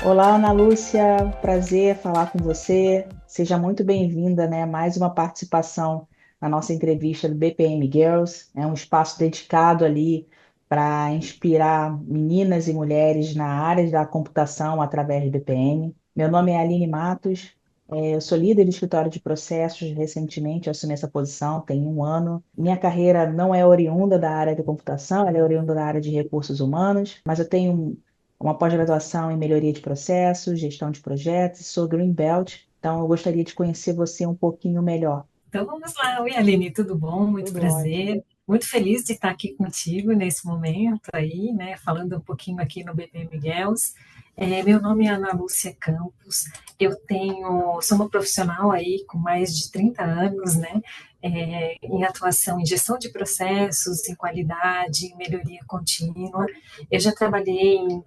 Olá, Ana Lúcia, prazer falar com você. Seja muito bem-vinda, né? Mais uma participação na nossa entrevista do BPM Girls. É um espaço dedicado ali para inspirar meninas e mulheres na área da computação através do BPM. Meu nome é Aline Matos, eu sou líder do escritório de processos. Recentemente eu assumi essa posição, tem um ano. Minha carreira não é oriunda da área de computação, ela é oriunda da área de recursos humanos, mas eu tenho uma pós-graduação em melhoria de processos, gestão de projetos, sou Green Belt, então eu gostaria de conhecer você um pouquinho melhor. Então vamos lá. Oi, Aline, tudo bom? Muito Tudo ótimo. prazer. Muito feliz de estar aqui contigo nesse momento aí, né? Falando um pouquinho aqui no BP Miguels. Meu nome é Ana Lúcia Campos. Sou uma profissional aí com mais de 30 anos, né? Em atuação em gestão de processos, em qualidade, em melhoria contínua. Eu já trabalhei em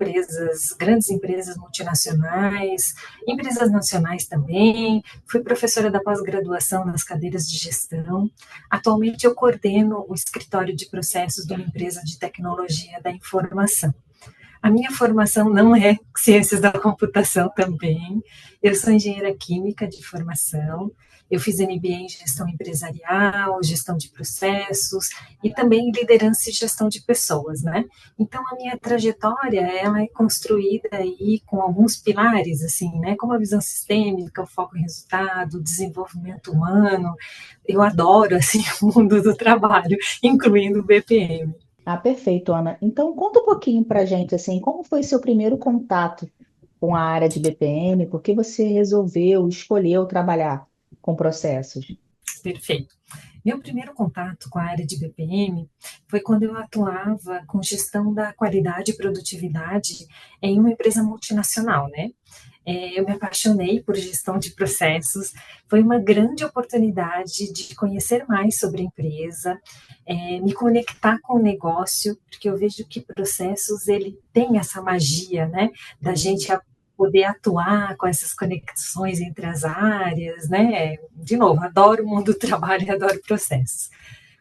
grandes empresas multinacionais, empresas nacionais também. Fui professora da pós-graduação nas cadeiras de gestão. Atualmente eu coordeno o escritório de processos de uma empresa de tecnologia da informação. A minha formação não é ciências da computação também. Eu sou engenheira química de formação. Eu fiz MBA em gestão empresarial, gestão de processos e também liderança e gestão de pessoas, né? Então a minha trajetória ela é construída aí com alguns pilares, assim, né? Como a visão sistêmica, o foco em resultado, desenvolvimento humano. Eu adoro assim o mundo do trabalho, incluindo o BPM. Ah, perfeito, Ana. Então, conta um pouquinho para a gente, assim, como foi seu primeiro contato com a área de BPM? Por que você resolveu, escolheu trabalhar com processos? Perfeito. Meu primeiro contato com a área de BPM foi quando eu atuava com gestão da qualidade e produtividade em uma empresa multinacional, né? Eu me apaixonei por gestão de processos, foi uma grande oportunidade de conhecer mais sobre a empresa, me conectar com o negócio, porque eu vejo que processos ele tem essa magia, né, da Sim. gente poder atuar com essas conexões entre as áreas, né? De novo, adoro o mundo do trabalho e adoro processos.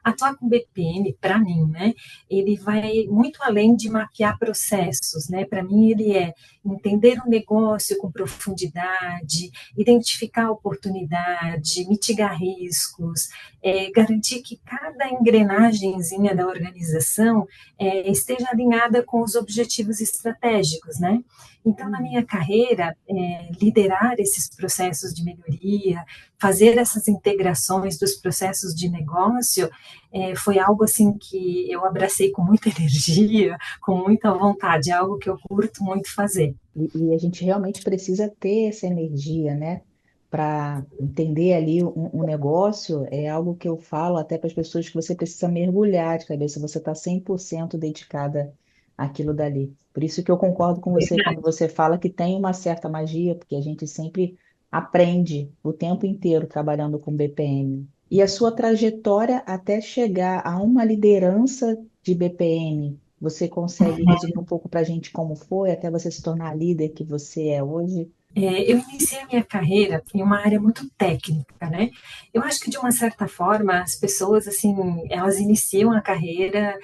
Atuar com BPM, para mim, né, ele vai muito além de mapear processos, né? Para mim, ele é entender o negócio com profundidade, identificar a oportunidade, mitigar riscos, garantir que cada engrenagemzinha da organização esteja alinhada com os objetivos estratégicos, né? Então, na minha carreira, liderar esses processos de melhoria, fazer essas integrações dos processos de negócio, foi algo assim que eu abracei com muita energia, com muita vontade, é algo que eu curto muito fazer. E a gente realmente precisa ter essa energia, né? Para entender ali um negócio, é algo que eu falo até para as pessoas que você precisa mergulhar de cabeça, você está 100% dedicada àquilo dali. Por isso que eu concordo com você quando você fala que tem uma certa magia, porque a gente sempre aprende o tempo inteiro trabalhando com BPM. E a sua trajetória até chegar a uma liderança de BPM, você consegue resumir um pouco para a gente como foi, até você se tornar a líder que você é hoje? Eu iniciei a minha carreira em uma área muito técnica, né? Eu acho que de uma certa forma as pessoas assim elas iniciam a carreira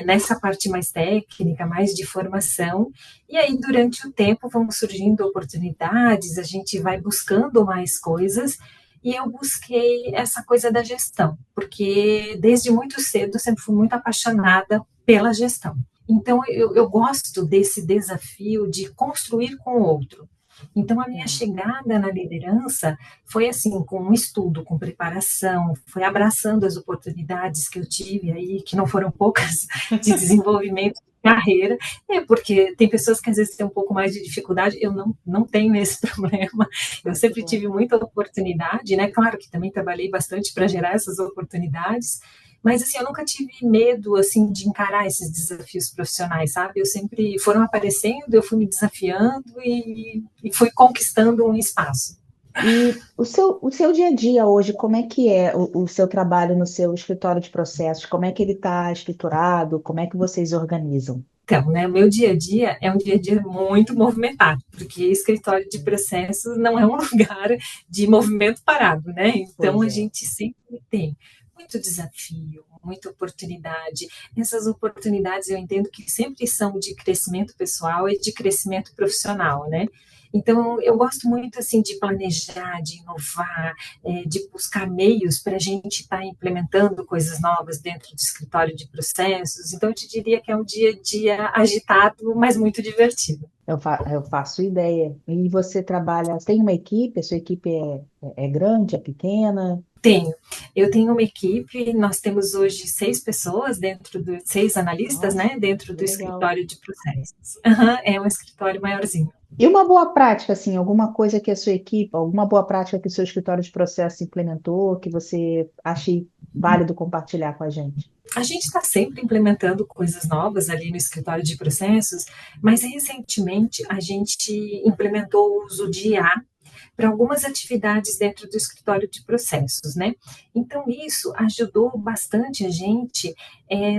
nessa parte mais técnica, mais de formação, e aí durante o tempo vão surgindo oportunidades, a gente vai buscando mais coisas. E eu busquei essa coisa da gestão, porque desde muito cedo eu sempre fui muito apaixonada pela gestão. Então, eu gosto desse desafio de construir com o outro. Então, a minha Sim. chegada na liderança foi assim, com um estudo, com preparação, foi abraçando as oportunidades que eu tive aí, que não foram poucas, de desenvolvimento de carreira, porque tem pessoas que às vezes têm um pouco mais de dificuldade, eu não tenho esse problema, eu Ah, que sempre bom. tive muita oportunidade, né? Claro que também trabalhei bastante para gerar essas oportunidades, mas assim, eu nunca tive medo assim de encarar esses desafios profissionais, sabe? Eu sempre foram aparecendo, eu fui me desafiando e fui conquistando um espaço. E o seu dia a dia hoje, como é que é o seu trabalho no seu escritório de processos? Como é que ele está estruturado? Como é que vocês organizam? Então, né, o meu dia a dia é um dia a dia muito movimentado, porque escritório de processos não é um lugar de movimento parado, né? Então Pois a é. gente sempre tem muito desafio, muita oportunidade. Essas oportunidades eu entendo que sempre são de crescimento pessoal e de crescimento profissional, né? Então, eu gosto muito assim de planejar, de inovar, de buscar meios para a gente estar implementando coisas novas dentro do escritório de processos. Então, eu te diria que é um dia a dia agitado, mas muito divertido. Eu faço ideia. E você trabalha, tem uma equipe? A sua equipe é grande, é pequena? Tenho. Eu tenho uma equipe, nós temos hoje 6 pessoas seis analistas, Nossa, né, dentro que do legal. escritório de processos. Uhum, é um escritório maiorzinho. E uma boa prática, assim, alguma coisa que a sua equipe, alguma boa prática que o seu escritório de processo implementou, que você ache válido compartilhar com a gente? A gente está sempre implementando coisas novas ali no escritório de processos, mas recentemente a gente implementou o uso de IA para algumas atividades dentro do escritório de processos, né? Então, isso ajudou bastante a gente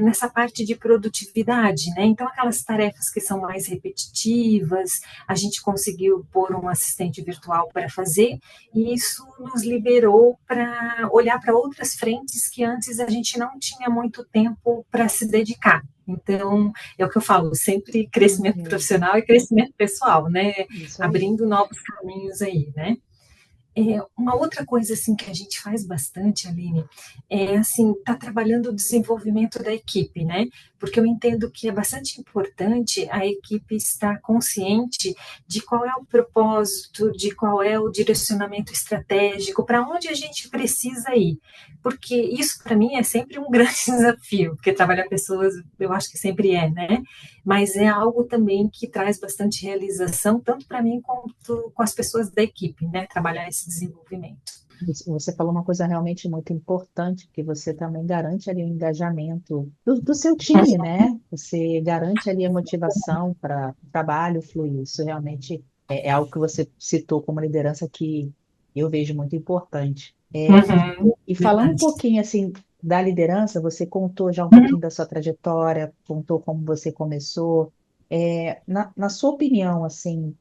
nessa parte de produtividade, né? Então, aquelas tarefas que são mais repetitivas, a gente conseguiu pôr um assistente virtual para fazer, e isso nos liberou para olhar para outras frentes que antes a gente não tinha muito tempo para se dedicar. Então, é o que eu falo, sempre crescimento Uhum. profissional e crescimento pessoal, né? Isso aí. Abrindo novos caminhos aí, né? Uma outra coisa assim que a gente faz bastante, Aline, é assim, tá trabalhando o desenvolvimento da equipe, né? Porque eu entendo que é bastante importante a equipe estar consciente de qual é o propósito, de qual é o direcionamento estratégico, para onde a gente precisa ir. Porque isso para mim é sempre um grande desafio, porque trabalhar pessoas eu acho que sempre é, né? Mas é algo também que traz bastante realização, tanto para mim quanto com as pessoas da equipe, né? Trabalhar esse desenvolvimento. Você falou uma coisa realmente muito importante, que você também garante ali o engajamento do seu time, né? Você garante ali a motivação para o trabalho fluir. Isso realmente é algo que você citou como liderança que eu vejo muito importante. Uhum, E falando um verdade. pouquinho assim da liderança, você contou já um pouquinho da sua trajetória, contou como você começou. Na sua opinião, assim,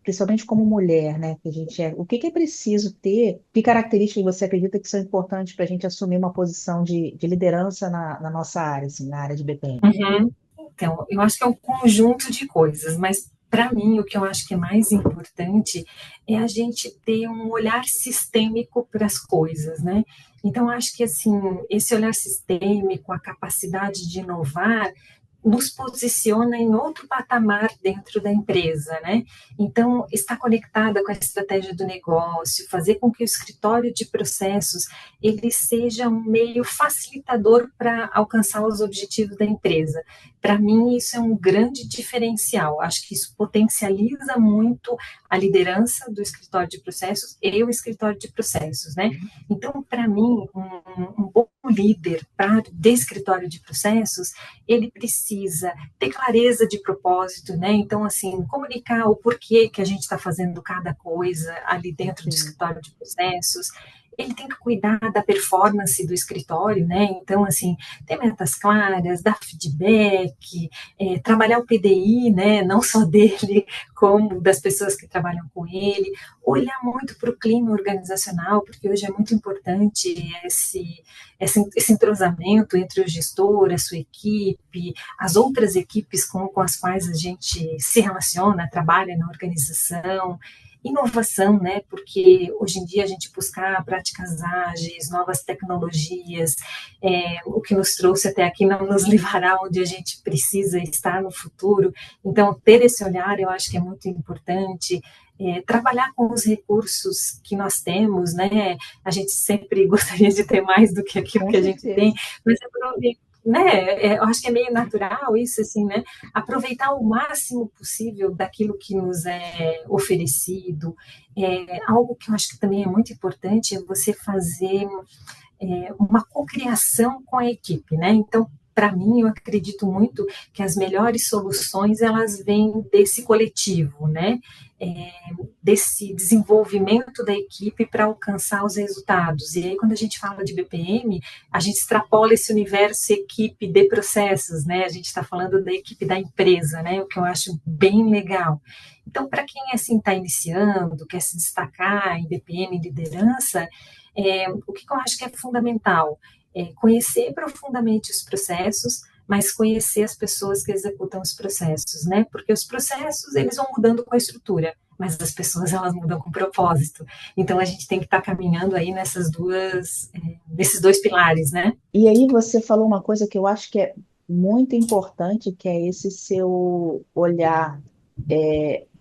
principalmente como mulher, né, que a gente é, o que que é preciso ter, que características você acredita que são importantes para a gente assumir uma posição de liderança na nossa área, assim, na área de BPM? Uhum. Então, eu acho que é um conjunto de coisas, mas para mim o que eu acho que é mais importante é a gente ter um olhar sistêmico para as coisas, né? Então, acho que assim, esse olhar sistêmico, a capacidade de inovar, nos posiciona em outro patamar dentro da empresa, né? Então, está conectada com a estratégia do negócio, fazer com que o escritório de processos ele seja um meio facilitador para alcançar os objetivos da empresa. Para mim, isso é um grande diferencial. Acho que isso potencializa muito a liderança do escritório de processos e o escritório de processos, né? Então, para mim, um bom líder de escritório de processos ele precisa ter clareza de propósito, né? Então, assim, comunicar o porquê que a gente está fazendo cada coisa ali dentro do Sim. escritório de processos. Ele tem que cuidar da performance do escritório, né? Então, assim, ter metas claras, dar feedback, trabalhar o PDI, né? Não só dele, como das pessoas que trabalham com ele, olhar muito para o clima organizacional, porque hoje é muito importante esse entrosamento entre o gestor, a sua equipe, as outras equipes com as quais a gente se relaciona, trabalha na organização, inovação, né? Porque hoje em dia a gente buscar práticas ágeis, novas tecnologias, o que nos trouxe até aqui não nos levará onde a gente precisa estar no futuro. Então, ter esse olhar eu acho que é muito importante. Trabalhar com os recursos que nós temos, né? A gente sempre gostaria de ter mais do que aquilo Com que a gente tem, certeza. mas né? Eu acho que é meio natural isso, assim, né? Aproveitar o máximo possível daquilo que nos é oferecido. Algo que eu acho que também é muito importante é você fazer uma cocriação com a equipe, né? Então, para mim, eu acredito muito que as melhores soluções elas vêm desse coletivo, né? É, desse desenvolvimento da equipe para alcançar os resultados. E aí, quando a gente fala de BPM, a gente extrapola esse universo equipe de processos, né? A gente está falando da equipe da empresa, né? O que eu acho bem legal. Então, para quem assim está iniciando, quer se destacar em BPM liderança, o que eu acho que é fundamental conhecer profundamente os processos, mas conhecer as pessoas que executam os processos, né? Porque os processos, eles vão mudando com a estrutura, mas as pessoas, elas mudam com o propósito. Então, a gente tem que estar caminhando aí nesses dois pilares, né? E aí você falou uma coisa que eu acho que é muito importante, que é esse seu olhar.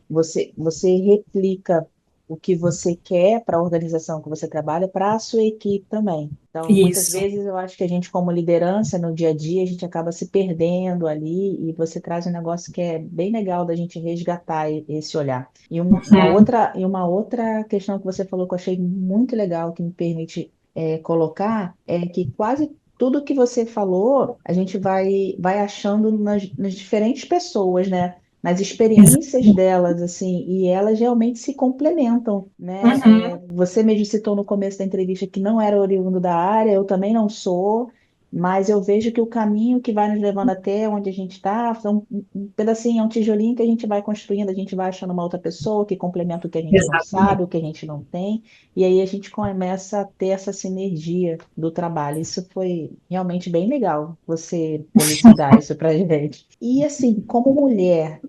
Você replica o que você quer para a organização que você trabalha, para a sua equipe também. Então, muitas Isso, vezes eu acho que a gente, como liderança no dia a dia, a gente acaba se perdendo ali, e você traz um negócio que é bem legal da gente resgatar esse olhar. E uma outra questão que você falou que eu achei muito legal, que me permite colocar, é que quase tudo que você falou, a gente vai achando nas diferentes pessoas, né? Nas experiências exatamente. delas, assim, e elas realmente se complementam, né? Uhum, Você mesmo citou no começo da entrevista que não era oriundo da área, eu também não sou, mas eu vejo que o caminho que vai nos levando até onde a gente está, são um pedacinho, é um tijolinho que a gente vai construindo, a gente vai achando uma outra pessoa que complementa o que a gente não sabe, exatamente. o que a gente não tem, e aí a gente começa a ter essa sinergia do trabalho. Isso foi realmente bem legal, você elucidar isso para gente. E assim, como mulher,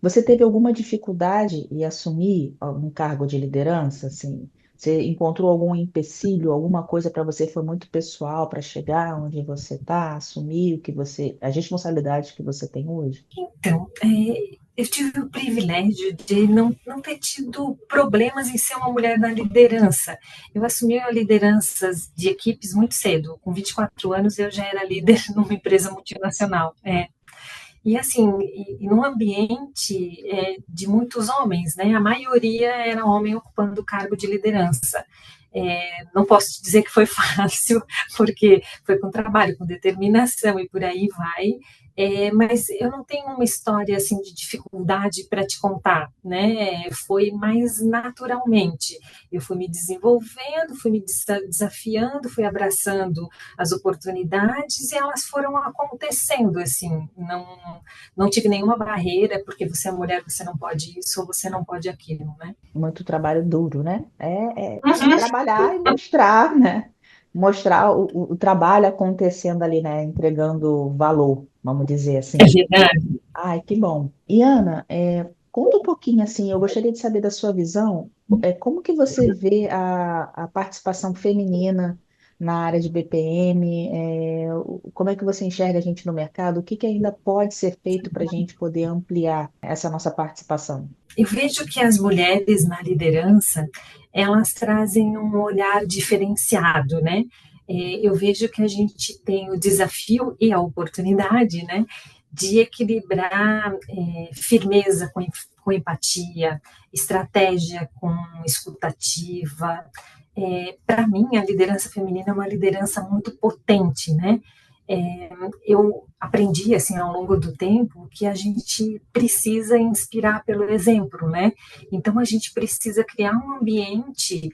você teve alguma dificuldade em assumir algum cargo de liderança? Assim, você encontrou algum empecilho, alguma coisa para você foi muito pessoal para chegar onde você está, assumir as responsabilidades que você tem hoje? Então, eu tive o privilégio de não ter tido problemas em ser uma mulher na liderança. Eu assumi lideranças de equipes muito cedo. Com 24 anos, eu já era líder numa empresa multinacional. E assim, num ambiente de muitos homens, né? A maioria era homem ocupando o cargo de liderança. Não posso te dizer que foi fácil, porque foi com trabalho, com determinação e por aí vai. Mas eu não tenho uma história assim de dificuldade para te contar, né? Foi mais naturalmente. Eu fui me desenvolvendo, fui me desafiando, fui abraçando as oportunidades e elas foram acontecendo assim. Não tive nenhuma barreira porque você é mulher, você não pode isso ou você não pode aquilo, né? Muito trabalho duro, né? É Uhum. trabalhar e mostrar, né? Mostrar o trabalho acontecendo ali, né? Entregando valor, vamos dizer É assim. verdade. Ai, que bom. E Ana, conta um pouquinho assim, eu gostaria de saber da sua visão, como que você vê a participação feminina na área de BPM, como é que você enxerga a gente no mercado, o que que ainda pode ser feito para a gente poder ampliar essa nossa participação? Eu vejo que as mulheres na liderança, elas trazem um olhar diferenciado, né? Eu vejo que a gente tem o desafio e a oportunidade, né, de equilibrar firmeza com empatia, estratégia com escutativa. Para mim, a liderança feminina é uma liderança muito potente, né? Eu aprendi assim ao longo do tempo que a gente precisa inspirar pelo exemplo, né? Então a gente precisa criar um ambiente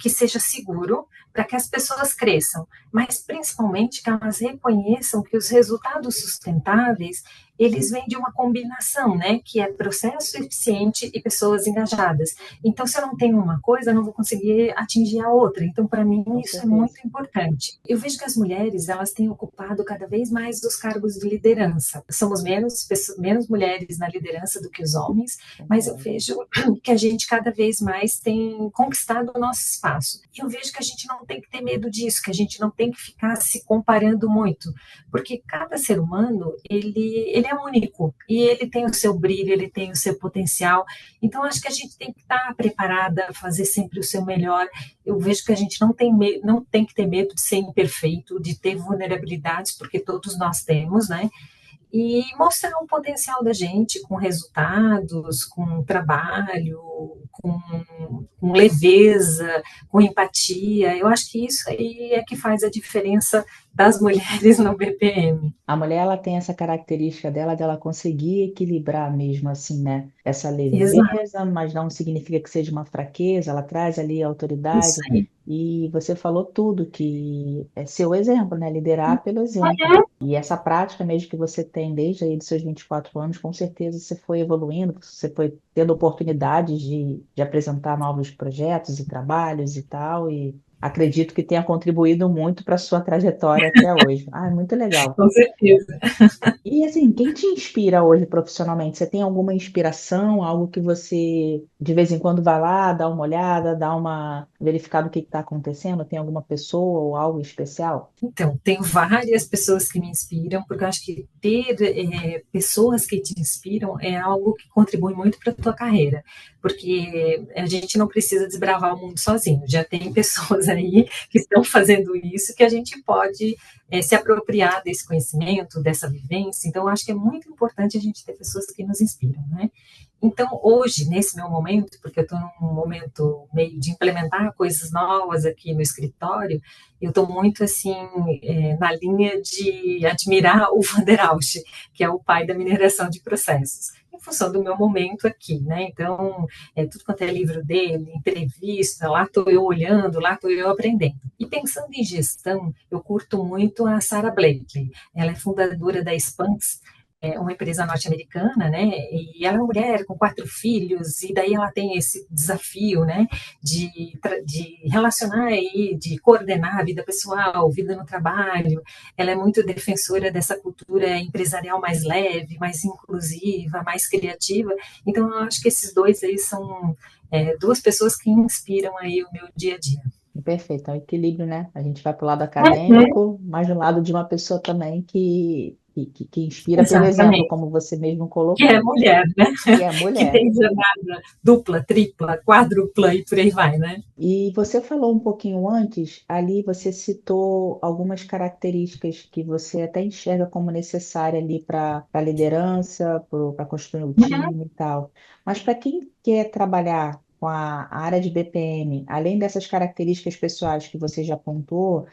que seja seguro para que as pessoas cresçam, mas principalmente que elas reconheçam que os resultados sustentáveis eles vêm de uma combinação, né? Que é processo eficiente e pessoas engajadas. Então, se eu não tenho uma coisa, eu não vou conseguir atingir a outra. Então, para mim, Com isso é certeza. muito importante. Eu vejo que as mulheres, elas têm ocupado cada vez mais os cargos de liderança. Somos menos mulheres na liderança do que os homens, mas eu Concordo. vejo que a gente cada vez mais tem conquistado o nosso espaço. E eu vejo que a gente não tem que ter medo disso, que a gente não tem que ficar se comparando muito, porque cada ser humano, ele é único, e ele tem o seu brilho, ele tem o seu potencial. Então, acho que a gente tem que estar preparada, fazer sempre o seu melhor. Eu vejo que a gente não tem que ter medo de ser imperfeito, de ter vulnerabilidades, porque todos nós temos, né? E mostrar o potencial da gente com resultados, com trabalho, com leveza, com empatia. Eu acho que isso aí é que faz a diferença das mulheres no BPM. A mulher, ela tem essa característica dela conseguir equilibrar mesmo assim, né? Essa Exato, leveza, mas não significa que seja uma fraqueza, ela traz ali a isso autoridade. aí. E você falou tudo, que é seu exemplo, né? Liderar pelo exemplo. E essa prática mesmo que você tem desde aí dos seus 24 anos, com certeza você foi evoluindo, você foi tendo oportunidades de apresentar novos projetos e trabalhos e tal, acredito que tenha contribuído muito para a sua trajetória até hoje. Ah, muito legal. Com certeza. E assim, quem te inspira hoje profissionalmente? Você tem alguma inspiração, algo que você de vez em quando vai lá, dá uma olhada, dá uma verificada o que está acontecendo? Tem alguma pessoa ou algo especial? Então, tenho várias pessoas que me inspiram, porque eu acho que ter pessoas que te inspiram é algo que contribui muito para a tua carreira, porque a gente não precisa desbravar o mundo sozinho, já tem pessoas aí que estão fazendo isso, que a gente pode se apropriar desse conhecimento, dessa vivência, então eu acho que é muito importante a gente ter pessoas que nos inspiram, né? Então, hoje, nesse meu momento, porque eu estou num momento meio de implementar coisas novas aqui no escritório, eu estou muito assim na linha de admirar o Van der Ausch, que é o pai da mineração de processos, em função do meu momento aqui, né? Então, tudo quanto é livro dele, entrevista, lá estou eu olhando, lá estou eu aprendendo. E pensando em gestão, eu curto muito a Sarah Blakely. Ela é fundadora da Spans, uma empresa norte-americana, né? E ela é uma mulher com 4 filhos, e daí ela tem esse desafio, né? De relacionar aí, de coordenar a vida pessoal, vida no trabalho. Ela é muito defensora dessa cultura empresarial mais leve, mais inclusiva, mais criativa. Então, eu acho que esses dois aí são duas pessoas que inspiram aí o meu dia a dia. Perfeito, é um equilíbrio, né? A gente vai para o lado Uhum. acadêmico, mas do lado de uma pessoa também que inspira pelo exemplo, Exatamente. como você mesmo Que é colocou, mulher, né? que é Que mulher. tem jornada dupla, tripla, quádrupla e por aí vai, né? E você falou um pouquinho antes, ali você citou algumas características que você até enxerga como necessária ali para a liderança, para construir o Uhum. time e tal. Mas para quem quer trabalhar com a área de BPM, além dessas características pessoais que você já apontou,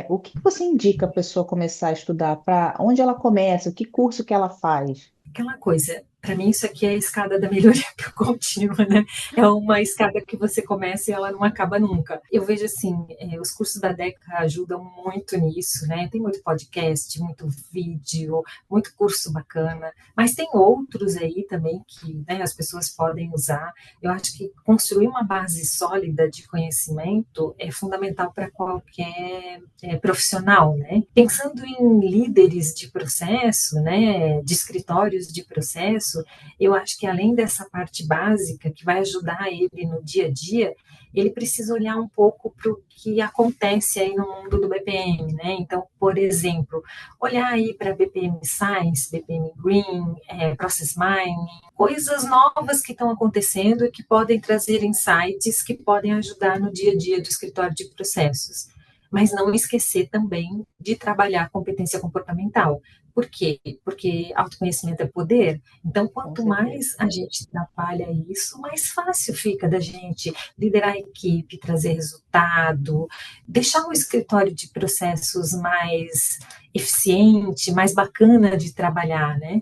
o que que você indica a pessoa começar a estudar? Para onde ela começa? Que curso que ela faz? Aquela coisa, para mim isso aqui é a escada da melhoria contínua, né? É uma escada que você começa e ela não acaba nunca. Eu vejo assim, os cursos da DECA ajudam muito nisso, né? Tem muito podcast, muito vídeo, muito curso bacana, mas tem outros aí também que, né, as pessoas podem usar. Eu acho que construir uma base sólida de conhecimento é fundamental para qualquer profissional, né? Pensando em líderes de processo, né, de escritórios de processo, eu acho que além dessa parte básica que vai ajudar ele no dia a dia, ele precisa olhar um pouco para o que acontece aí no mundo do BPM, né? Então, por exemplo, olhar aí para BPM Science, BPM Green, Process Mining, coisas novas que estão acontecendo e que podem trazer insights que podem ajudar no dia a dia do escritório de processos, mas não esquecer também de trabalhar a competência comportamental. Por quê? Porque autoconhecimento é poder. Então, Com quanto certeza. mais a gente trabalha isso, mais fácil fica da gente liderar a equipe, trazer resultado, deixar o escritório de processos mais eficiente, mais bacana de trabalhar, né?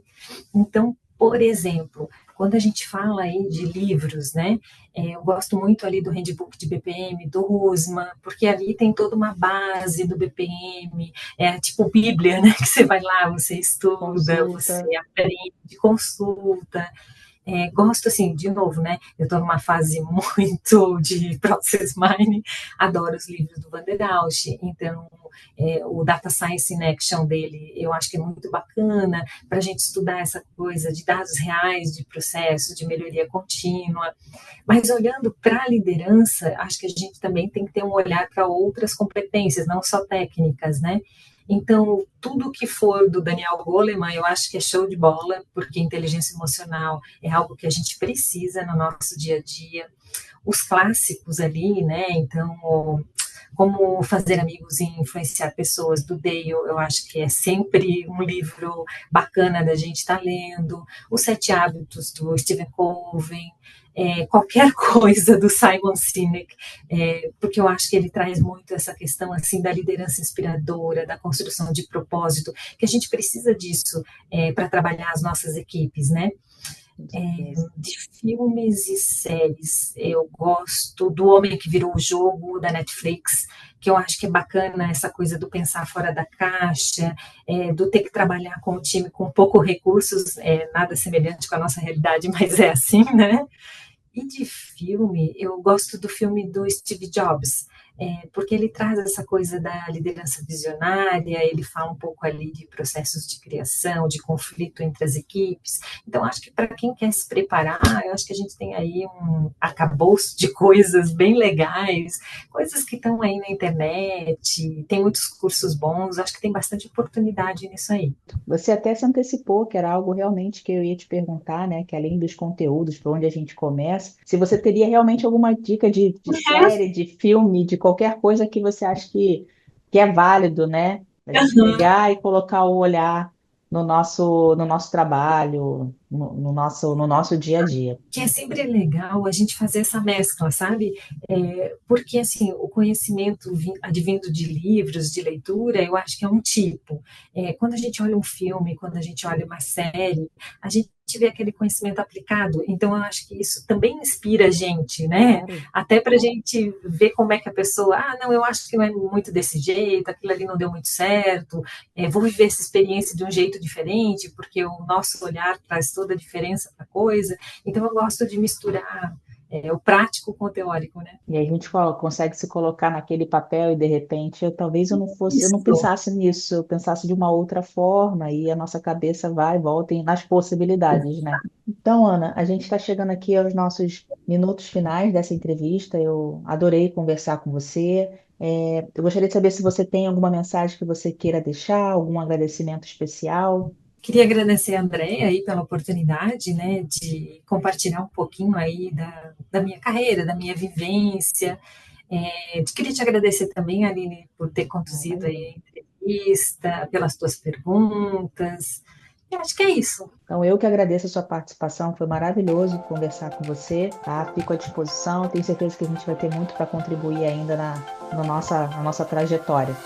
Então, por exemplo, quando a gente fala aí de livros, né, eu gosto muito ali do Handbook de BPM, do Rusman, porque ali tem toda uma base do BPM, é tipo Bíblia, né, que você vai lá, você estuda, você Consulta. aprende, consulta. Gosto, assim, de novo, né? Eu estou numa fase muito de process mining, adoro os livros do Van der Ausch, então o Data Science in Action dele eu acho que é muito bacana para a gente estudar essa coisa de dados reais, de processos, de melhoria contínua. Mas olhando para a liderança, acho que a gente também tem que ter um olhar para outras competências, não só técnicas, né? Então, tudo que for do Daniel Goleman, eu acho que é show de bola, porque inteligência emocional é algo que a gente precisa no nosso dia a dia. Os clássicos ali, né? Então, como fazer amigos e influenciar pessoas do Dale, eu acho que é sempre um livro bacana da gente estar lendo. Os Sete Hábitos do Stephen Covey, qualquer coisa do Simon Sinek, porque eu acho que ele traz muito essa questão assim da liderança inspiradora, da construção de propósito, que a gente precisa disso para trabalhar as nossas equipes, né? Com certeza. De filmes e séries, eu gosto do Homem que Virou o Jogo, da Netflix, que eu acho que é bacana essa coisa do pensar fora da caixa, do ter que trabalhar com o time com poucos recursos, nada semelhante com a nossa realidade, mas é assim, né? E de filme, eu gosto do filme do Steve Jobs, porque ele traz essa coisa da liderança visionária, ele fala um pouco ali de processos de criação, de conflito entre as equipes. Então, acho que para quem quer se preparar, eu acho que a gente tem aí um arcabouço de coisas bem legais, coisas que estão aí na internet, tem muitos cursos bons, acho que tem bastante oportunidade nisso aí. Você até se antecipou, que era algo realmente que eu ia te perguntar, né? Que além dos conteúdos, por onde a gente começa, se você teria realmente alguma dica de série, de filme, de qualquer coisa que você acha que é válido, né? A gente pegar e colocar o olhar no nosso trabalho, no nosso dia a dia. Que é sempre legal a gente fazer essa mescla, sabe? Porque, assim, o conhecimento advindo de livros, de leitura, eu acho que é um tipo. Quando a gente olha um filme, quando a gente olha uma série, a gente vê aquele conhecimento aplicado. Então, eu acho que isso também inspira a gente, né? Claro. Até para a gente ver como é que a pessoa, não, eu acho que não é muito desse jeito, aquilo ali não deu muito certo, vou viver essa experiência de um jeito diferente, porque o nosso olhar traz toda a diferença para a coisa. Então, eu gosto de misturar o prático com o teórico, né? E a gente consegue se colocar naquele papel e de repente, talvez eu não Isso. pensasse nisso, eu pensasse de uma outra forma e a nossa cabeça vai e volta nas possibilidades, né? Então, Ana, a gente está chegando aqui aos nossos minutos finais dessa entrevista. Eu adorei conversar com você. Eu gostaria de saber se você tem alguma mensagem que você queira deixar, algum agradecimento especial. Queria agradecer a Andréia aí pela oportunidade, né, de compartilhar um pouquinho aí da minha carreira, da minha vivência. Queria te agradecer também, Aline, por ter conduzido aí a entrevista, pelas tuas perguntas. Eu acho que é isso. Então, eu que agradeço a sua participação, foi maravilhoso conversar com você, tá? Fico à disposição, tenho certeza que a gente vai ter muito para contribuir ainda na nossa trajetória.